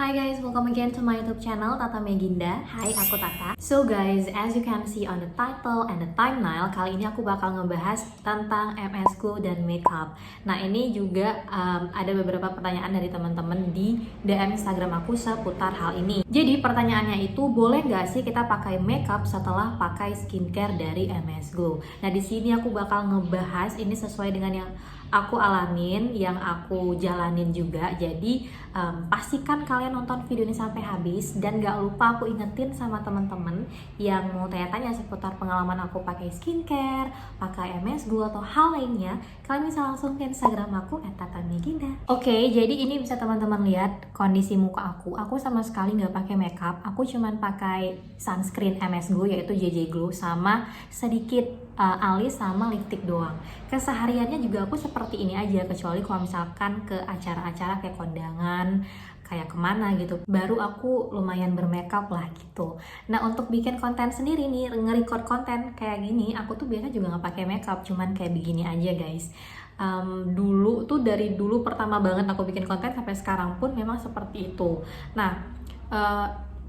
Hi guys, welcome again to my YouTube channel Tata Meginda. Hai, aku Tata. So guys, as you can see on the title and the thumbnail, kali ini aku bakal ngebahas tentang MS Glow dan makeup. Nah, ini juga ada beberapa pertanyaan dari teman-teman di DM Instagram aku seputar hal ini. Jadi pertanyaannya itu, boleh nggak sih kita pakai makeup setelah pakai skincare dari MS Glow? Nah, di sini aku bakal ngebahas ini sesuai dengan yang aku alamin, yang aku jalanin juga. Jadi pastikan kalian nonton video ini sampai habis, dan gak lupa aku ingetin sama teman-teman yang mau tanya-tanya seputar pengalaman aku pakai skincare, pakai MS Glow atau hal lainnya, kalian bisa langsung ke Instagram aku @tatameginda. Oke, jadi ini bisa teman-teman lihat kondisi muka aku. Aku sama sekali nggak pakai makeup. Aku cuman pakai sunscreen MS Glow yaitu JJ Glow sama sedikit alis sama lipstick doang. Kesehariannya juga aku seperti ini aja, kecuali kalau misalkan ke acara-acara kayak kondangan, kayak kemana gitu, baru aku lumayan bermakeup lah gitu. Nah, untuk bikin konten sendiri nih, nge-record konten kayak gini, aku tuh biasa juga nggak pakai makeup, cuman kayak begini aja guys. Dulu tuh, dari dulu pertama banget aku bikin konten sampai sekarang pun memang seperti itu. Nah,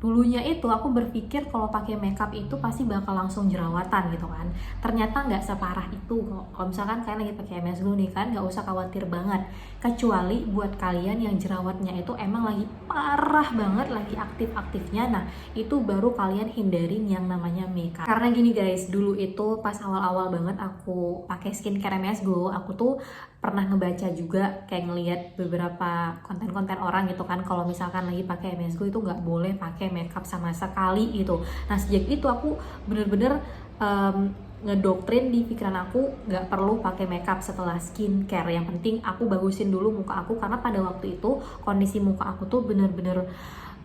dulunya itu aku berpikir kalau pakai makeup itu pasti bakal langsung jerawatan gitu kan. Ternyata nggak separah itu kok. Kalau misalkan kalian lagi pakai MS Glow nih kan, nggak usah khawatir banget. Kecuali buat kalian yang jerawatnya itu emang lagi parah banget, lagi aktif-aktifnya. Nah, itu baru kalian hindarin yang namanya makeup. Karena gini guys, dulu itu pas awal-awal banget aku pakai skincare MS Glow, aku tuh pernah ngebaca juga, kayak ngelihat beberapa konten-konten orang gitu kan, kalau misalkan lagi pakai MS Glow itu nggak boleh pakai makeup sama sekali gitu. Nah, sejak itu aku bener-bener ngedoktrin di pikiran aku nggak perlu pakai makeup setelah skincare. Yang penting aku bagusin dulu muka aku, karena pada waktu itu kondisi muka aku tuh bener-bener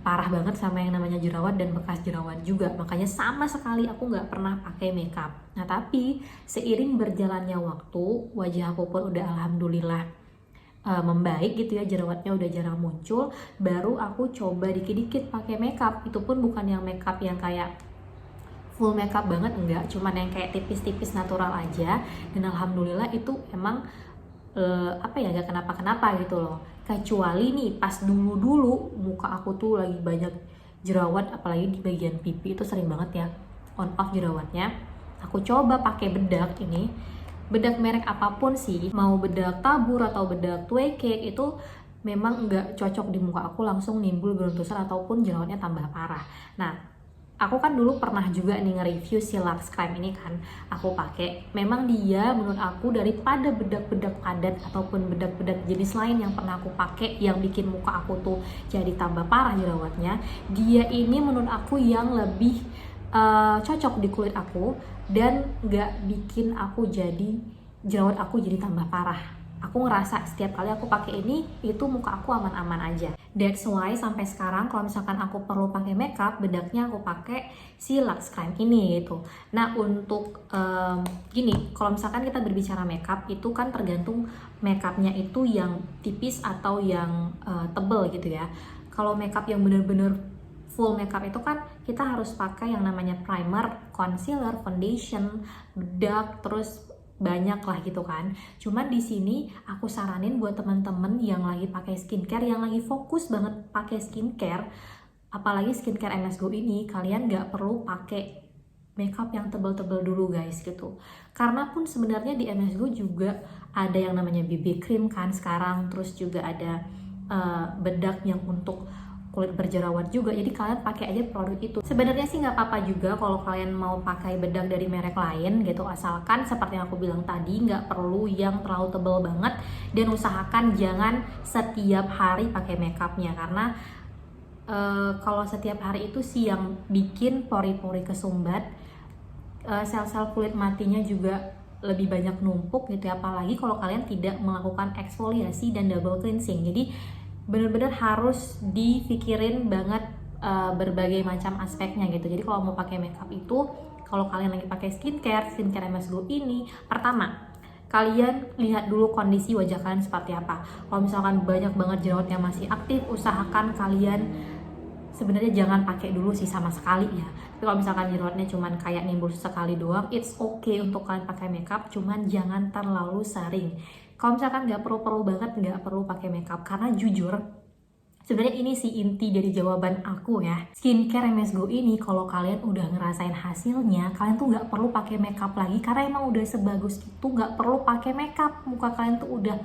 parah banget sama yang namanya jerawat dan bekas jerawat juga. Makanya sama sekali aku nggak pernah pakai makeup. Nah, tapi seiring berjalannya waktu, wajah aku pun udah alhamdulillah membaik gitu ya, jerawatnya udah jarang muncul. Baru aku coba dikit-dikit pakai makeup. Itu pun bukan yang makeup yang kayak full makeup banget, enggak, cuman yang kayak tipis-tipis natural aja. Dan alhamdulillah itu emang gak kenapa-kenapa gitu loh. Kecuali nih pas dulu-dulu muka aku tuh lagi banyak jerawat, apalagi di bagian pipi itu sering banget ya on off jerawatnya. Aku coba pakai bedak ini, bedak merek apapun sih, mau bedak tabur atau bedak tweke, itu memang nggak cocok di muka aku, langsung nimbul beruntusan ataupun jerawatnya tambah parah. Nah, aku kan dulu pernah juga nih nge-review si Lux Crime ini kan, aku pakai. Memang dia menurut aku daripada bedak-bedak padat ataupun bedak-bedak jenis lain yang pernah aku pakai yang bikin muka aku tuh jadi tambah parah jerawatnya, dia ini menurut aku yang lebih cocok di kulit aku dan nggak bikin aku jadi jerawat aku jadi tambah parah. Aku ngerasa setiap kali aku pakai ini, itu muka aku aman-aman aja. That's why sampai sekarang kalau misalkan aku perlu pakai makeup, bedaknya aku pakai si Lux Crime ini gitu. Nah, untuk gini, kalau misalkan kita berbicara makeup itu kan tergantung makeupnya itu yang tipis atau yang tebel gitu ya. Kalau makeup yang bener-bener full makeup itu kan kita harus pakai yang namanya primer, concealer, foundation, bedak, terus banyak lah gitu kan. Cuman di sini aku saranin buat teman-teman yang lagi pakai skincare, yang lagi fokus banget pakai skincare, apalagi skincare MS Glow ini, kalian nggak perlu pakai makeup yang tebel-tebel dulu guys gitu. Karena pun sebenarnya di MS Glow juga ada yang namanya BB cream kan sekarang, terus juga ada bedak yang untuk kulit berjerawat juga. Jadi kalian pakai aja produk itu. Sebenarnya sih nggak apa-apa juga kalau kalian mau pakai bedak dari merek lain gitu, asalkan seperti yang aku bilang tadi, nggak perlu yang terlalu tebal banget, dan usahakan jangan setiap hari pakai makeupnya, karena kalau setiap hari itu sih yang bikin pori-pori kesumbat, sel-sel kulit matinya juga lebih banyak numpuk gitu ya, apalagi kalau kalian tidak melakukan eksfoliasi dan double cleansing. Jadi bener-bener harus dipikirin banget berbagai macam aspeknya gitu. Jadi kalau mau pakai makeup itu, kalau kalian lagi pakai skincare MS Glow ini, pertama kalian lihat dulu kondisi wajah kalian seperti apa. Kalau misalkan banyak banget jerawat yang masih aktif, usahakan kalian sebenarnya jangan pakai dulu sih sama sekali ya. Tapi kalau misalkan jerawatnya cuman kayak nimbul sekali doang, it's okay untuk kalian pakai makeup, cuman jangan terlalu sering. Kalau misalkan nggak perlu-perlu banget, nggak perlu pakai makeup, karena jujur Sebenarnya ini sih inti dari jawaban aku ya. Skincare MS Go ini kalau kalian udah ngerasain hasilnya, kalian tuh nggak perlu pakai makeup lagi karena emang udah sebagus itu, nggak perlu pakai makeup. Muka kalian tuh udah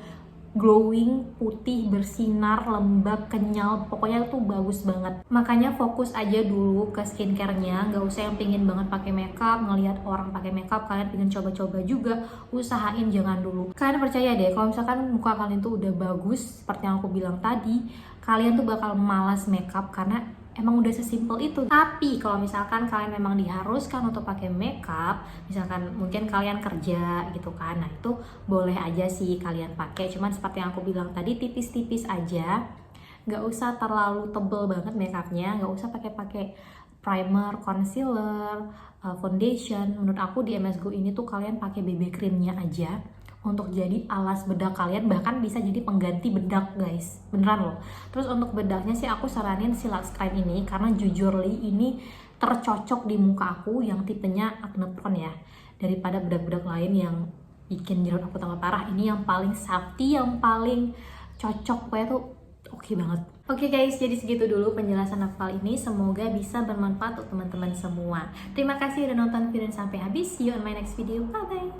glowing, putih, bersinar, lembab, kenyal, pokoknya tuh bagus banget. Makanya fokus aja dulu ke skincare-nya, nggak usah yang pingin banget pakai makeup, ngelihat orang pakai makeup, kalian pingin coba-coba juga, usahain jangan dulu. Kalian percaya deh, kalau misalkan muka kalian tuh udah bagus, seperti yang aku bilang tadi, kalian tuh bakal malas makeup karena emang udah sesimpel itu. Tapi kalau misalkan kalian memang diharuskan untuk pakai makeup, misalkan mungkin kalian kerja gitu kan, nah itu boleh aja sih kalian pakai. Cuman seperti yang aku bilang tadi, tipis-tipis aja, nggak usah terlalu tebel banget makeupnya, nggak usah pakai primer, concealer, foundation. Menurut aku di MS Go ini tuh kalian pakai BB creamnya aja untuk jadi alas bedak kalian, bahkan bisa jadi pengganti bedak guys, beneran loh. Terus untuk bedaknya sih aku saranin si Lux Crime ini karena jujurly ini tercocok di muka aku yang tipenya acne prone ya, daripada bedak-bedak lain yang bikin jerawat aku tambah parah. Ini yang paling safety, yang paling cocok, pokoknya tuh oke banget. Oke guys, jadi segitu dulu penjelasan aku kali ini. Semoga bisa bermanfaat untuk teman-teman semua. Terima kasih udah nonton video sampai habis. See you on my next video. Bye bye.